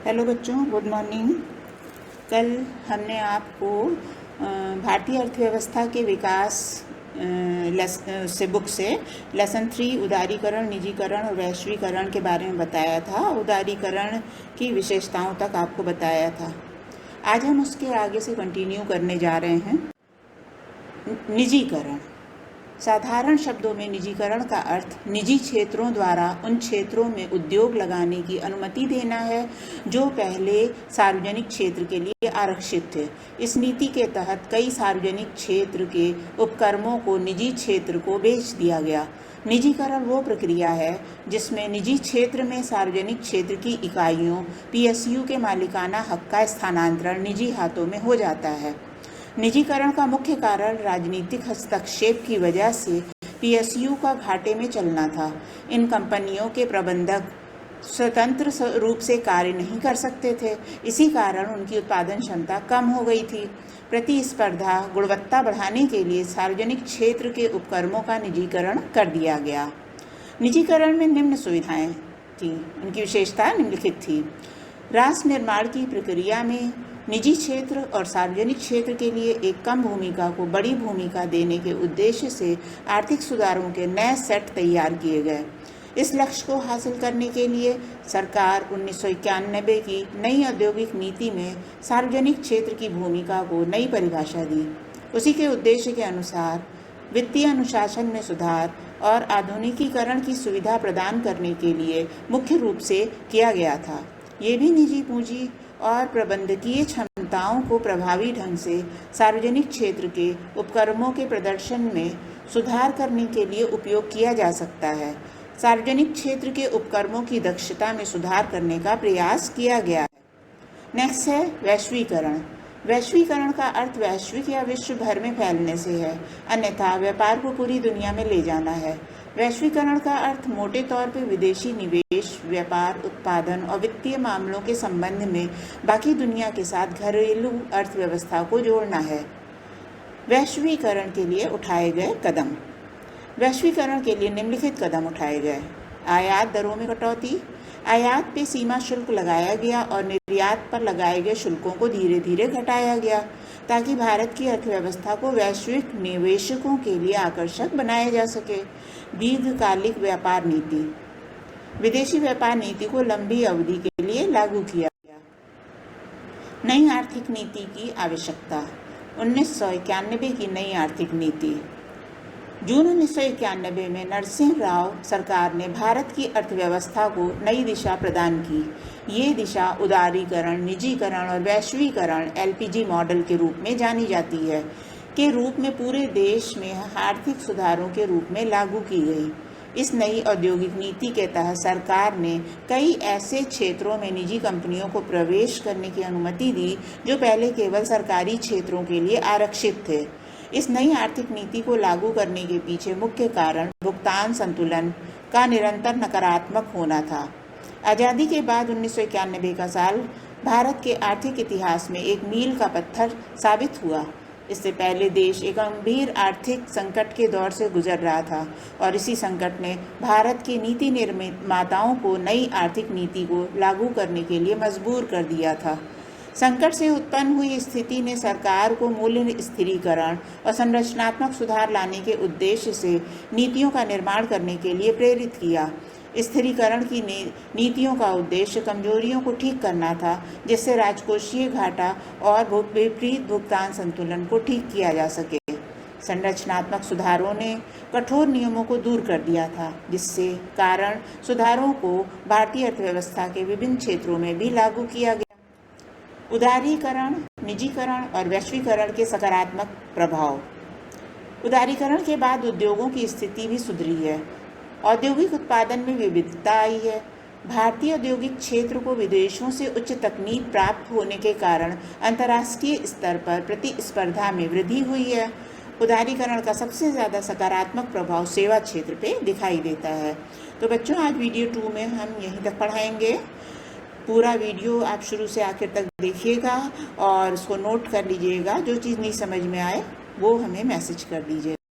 Hello बच्चों, good morning. कल हमने आपको भारतीय अर्थव्यवस्था के विकास से बुक से लेसन 3 उदारीकरण, निजीकरण और वैश्वीकरण के बारे में बताया था। उदारीकरण की विशेषताओं तक आपको बताया था। आज हम उसके आगे से कंटिन्यू करने जा रहे हैं। निजीकरण। साधारण शब्दों में निजीकरण का अर्थ निजी क्षेत्रों द्वारा उन क्षेत्रों में उद्योग लगाने की अनुमति देना है जो पहले सार्वजनिक क्षेत्र के लिए आरक्षित थे। इस नीति के तहत कई सार्वजनिक क्षेत्र के उपक्रमों को निजी क्षेत्र को बेच दिया गया। निजीकरण वो प्रक्रिया है जिसमें निजी क्षेत्र में सार्वजनिक क्षेत्र की इकाइयों PSU के मालिकाना हक का स्थानांतरण निजी हाथों में हो जाता है। निजीकरण का मुख्य कारण राजनीतिक हस्तक्षेप की वजह से PSU का घाटे में चलना था। इन कंपनियों के प्रबंधक स्वतंत्र रूप से कार्य नहीं कर सकते थे। इसी कारण उनकी उत्पादन क्षमता कम हो गई थी। प्रतिस्पर्धा गुणवत्ता बढ़ाने के लिए सार्वजनिक क्षेत्र के उपक्रमों का निजीकरण कर दिया गया। निजीकरण में निम्न सुविधाएं थी। उनकी विशेषता निम्नलिखित थी। राष्ट्र निर्माण की प्रक्रिया में निजी क्षेत्र और सार्वजनिक क्षेत्र के लिए एक कम भूमिका को बड़ी भूमिका देने के उद्देश्य से आर्थिक सुधारों के नए सेट तैयार किए गए। इस लक्ष्य को हासिल करने के लिए सरकार 1991 की नई औद्योगिक नीति में सार्वजनिक क्षेत्र की भूमिका को नई परिभाषा दी। उसी के उद्देश्य के अनुसार वित्तीय अनुशासन में सुधार और आधुनिकीकरण की सुविधा प्रदान करने के लिए मुख्य रूप से किया गया था। ये भी निजी पूंजी और प्रबंधकीय क्षमताओं को प्रभावी ढंग से सार्वजनिक क्षेत्र के उपक्रमों के प्रदर्शन में सुधार करने के लिए उपयोग किया जा सकता है। सार्वजनिक क्षेत्र के उपक्रमों की दक्षता में सुधार करने का प्रयास किया गया है। नेक्स्ट है वैश्वीकरण। वैश्वीकरण का अर्थ वैश्विक या विश्व भर में फैलने से है, अन्यथा व्यापार को पूरी दुनिया में ले जाना है। वैश्वीकरण का अर्थ मोटे तौर पर विदेशी निवेश, व्यापार, उत्पादन और वित्तीय मामलों के संबंध में बाकी दुनिया के साथ घरेलू अर्थव्यवस्था को जोड़ना है। वैश्वीकरण के लिए उठाए गए कदम। वैश्वीकरण के लिए निम्नलिखित कदम उठाए गए। आयात दरों में कटौती। आयात पे सीमा शुल्क लगाया गया और निर्यात पर लगाए गए शुल्कों को धीरे धीरे घटाया गया ताकि भारत की अर्थव्यवस्था को वैश्विक निवेशकों के लिए आकर्षक बनाया जा सके। दीर्घकालिक व्यापार नीति। विदेशी व्यापार नीति को लंबी अवधि के लिए लागू किया गया। नई आर्थिक नीति की आवश्यकता। 1991 की नई आर्थिक नीति। जून 1991 में नरसिंह राव सरकार ने भारत की अर्थव्यवस्था को नई दिशा प्रदान की। ये दिशा उदारीकरण, निजीकरण और वैश्वीकरण LPG मॉडल के रूप में जानी जाती है के रूप में पूरे देश में आर्थिक सुधारों के रूप में लागू की गई। इस नई औद्योगिक नीति के तहत सरकार ने कई ऐसे क्षेत्रों में निजी कंपनियों को प्रवेश करने की अनुमति दी जो पहले केवल सरकारी क्षेत्रों के लिए आरक्षित थे। इस नई आर्थिक नीति को लागू करने के पीछे मुख्य कारण भुगतान संतुलन का निरंतर नकारात्मक होना था। आज़ादी के बाद 1991 का साल भारत के आर्थिक इतिहास में एक मील का पत्थर साबित हुआ। इससे पहले देश एक गंभीर आर्थिक संकट के दौर से गुजर रहा था और इसी संकट ने भारत के नीति निर्माताओं को नई आर्थिक नीति को लागू करने के लिए मजबूर कर दिया था। संकट से उत्पन्न हुई स्थिति ने सरकार को मूल्य स्थिरीकरण और संरचनात्मक सुधार लाने के उद्देश्य से नीतियों का निर्माण करने के लिए प्रेरित किया। स्थिरीकरण की नीतियों का उद्देश्य कमजोरियों को ठीक करना था, जिससे राजकोषीय घाटा और विपरीत भुगतान संतुलन को ठीक किया जा सके। संरचनात्मक सुधारों ने कठोर नियमों को दूर कर दिया था, जिससे कारण सुधारों को भारतीय अर्थव्यवस्था के विभिन्न क्षेत्रों में भी लागू किया गया। उदारीकरण, निजीकरण और वैश्वीकरण के सकारात्मक प्रभाव। उदारीकरण के बाद उद्योगों की स्थिति भी सुधरी है। औद्योगिक उत्पादन में विविधता आई है। भारतीय औद्योगिक क्षेत्र को विदेशों से उच्च तकनीक प्राप्त होने के कारण अंतर्राष्ट्रीय स्तर पर प्रतिस्पर्धा में वृद्धि हुई है। उदारीकरण का सबसे ज़्यादा सकारात्मक प्रभाव सेवा क्षेत्र पे दिखाई देता है। तो बच्चों, आज वीडियो 2 में हम यहीं तक पढ़ाएंगे। पूरा वीडियो आप शुरू से आखिर तक देखिएगा और उसको नोट कर लीजिएगा। जो चीज़ नहीं समझ में आए वो हमें मैसेज कर दीजिएगा।